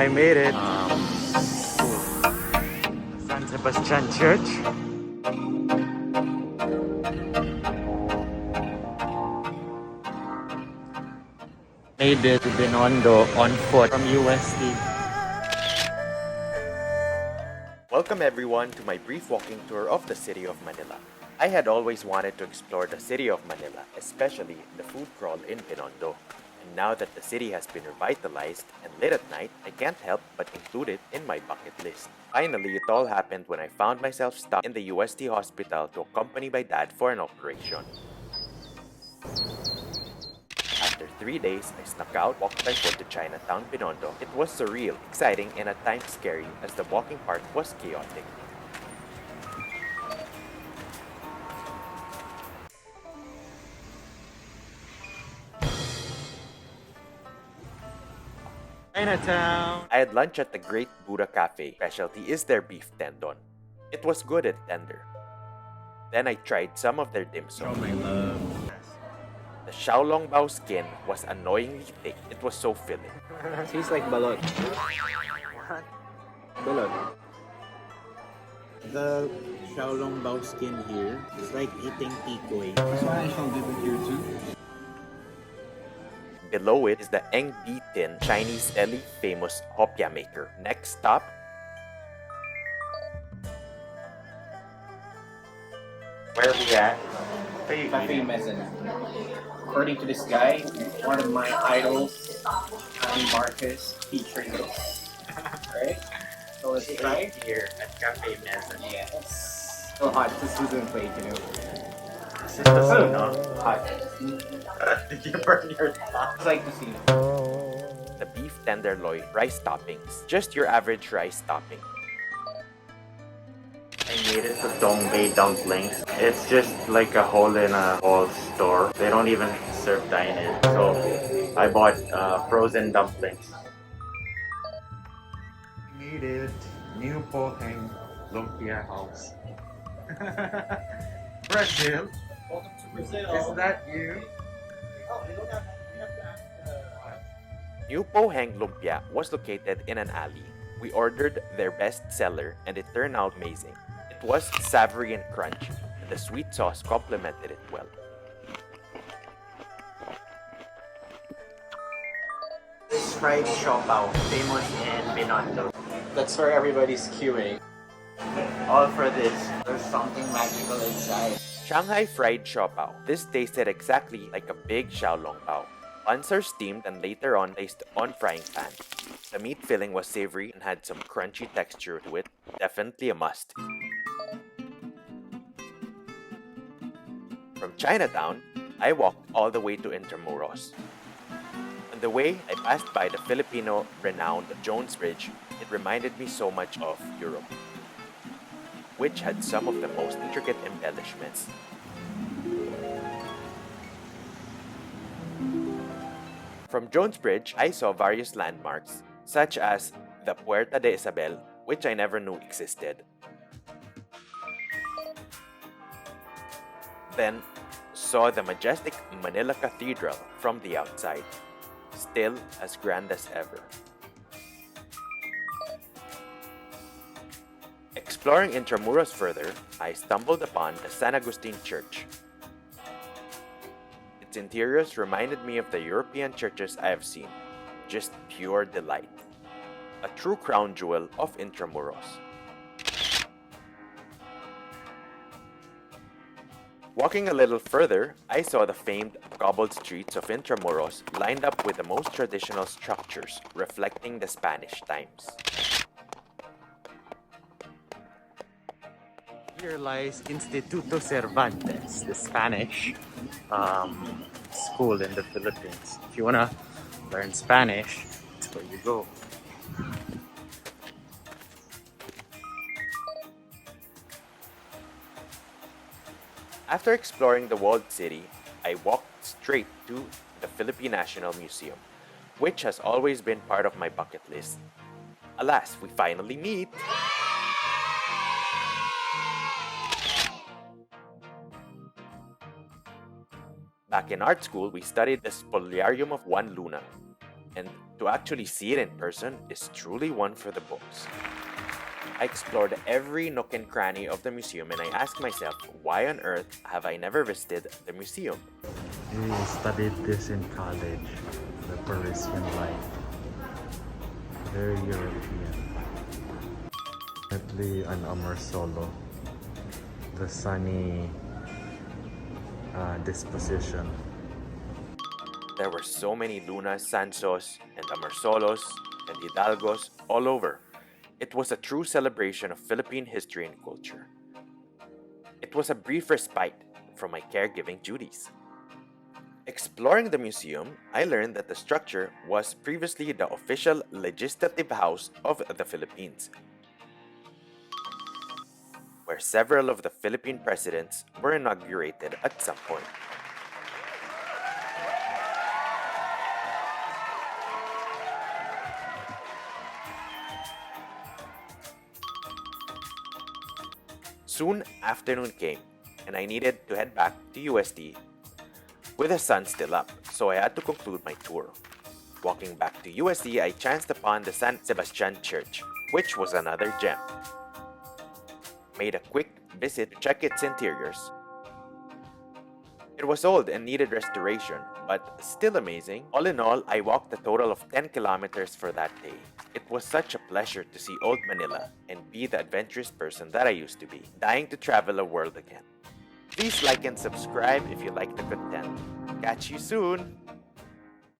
I made it. San Sebastian Church. Made it to Binondo on foot from UST. Welcome everyone to my brief walking tour of the city of Manila. I had always wanted to explore the city of Manila, especially the food crawl in Binondo. And now that the city has been revitalized and lit at night, I can't help but include it in my bucket list. Finally, it all happened when I found myself stuck in the UST hospital to accompany my dad for an operation. After 3 days, I snuck out, walked by foot to Chinatown, Binondo. It was surreal, exciting, and at times scary as the walking part was chaotic. Chinatown. I had lunch at the Great Buddha Cafe. Specialty is their beef tendon. It was good and tender. Then I tried some of their dim sum. Oh my love. The xiaolongbao skin was annoyingly thick. It was so filling. Tastes like balot. What? Balot. The xiaolongbao skin here is like eating tikoy. Spanish will give it here too. Below it is the Eng Bi Tin Chinese deli famous hopia maker. Next stop, Where are we at? Cafe Mezzanine. According to this guy, one of my idols, Marcus, featured this. Right? So let's try. Here at Cafe Mezzanine. Yes. So hot. This isn't fake, you know. This is the scene, no? Hot. Did you burn your thumb? It's like the scene. the beef tenderloin rice toppings. Just your average rice topping. I made it to Dongbei dumplings. It's just like a hole in a wall store. They don't even serve dine-in. So I bought frozen dumplings. Made it. New Pohang Lumpia House. Brazil. Welcome to Brazil. Is that you? New Pohang Lumpia was located in an alley. We ordered their best seller and it turned out amazing. It was savory and crunchy, and the sweet sauce complemented it well. This fried siopaw, famous in Binondo. That's where everybody's queuing. All for this. There's something magical inside. Shanghai fried siopaw. This tasted exactly like a big xiaolongbao. Buns are steamed and later on placed on frying pan. The meat filling was savory and had some crunchy texture to it. Definitely a must. From Chinatown, I walked all the way to Intramuros. On the way, I passed by the Filipino-renowned Jones Bridge. It reminded me so much of Europe, which had some of the most intricate embellishments. From Jones Bridge, I saw various landmarks, such as the Puerta de Isabel, which I never knew existed. Then, saw the majestic Manila Cathedral from the outside, still as grand as ever. Exploring Intramuros further, I stumbled upon the San Agustin Church. Its interiors reminded me of the European churches I have seen. Just pure delight. A true crown jewel of Intramuros. Walking a little further, I saw the famed cobbled streets of Intramuros lined up with the most traditional structures reflecting the Spanish times. Here lies Instituto Cervantes, the Spanish school in the Philippines. If you want to learn Spanish, that's where you go. After exploring the walled city, I walked straight to the Philippine National Museum, which has always been part of my bucket list. Alas, we finally meet! Back in art school, we studied the Spoliarium of Juan. and to actually see it in person is truly one for the books. I explored every nook and cranny of the museum and I asked myself, why on earth have I never visited the museum? We studied this in college, the Parisian life. Very European. Definitely an Solo. The sunny disposition. There were so many Lunas, Sansos, and Amarsolos, and Hidalgos all over. It was a true celebration of Philippine history and culture. It was a brief respite from my caregiving duties. Exploring the museum, I learned that the structure was previously the official legislative house of the Philippines, where several of the Philippine presidents were inaugurated at some point. Soon afternoon came, and I needed to head back to UST with the sun still up, so I had to conclude my tour. Walking back to UST, I chanced upon the San Sebastian Church, which was another gem. Made a quick visit to check its interiors. It was old and needed restoration, but still amazing. All in all, I walked a total of 10 kilometers for that day. It was such a pleasure to see old Manila and be the adventurous person that I used to be, dying to travel a world again. Please like and subscribe if you like the content. Catch you soon!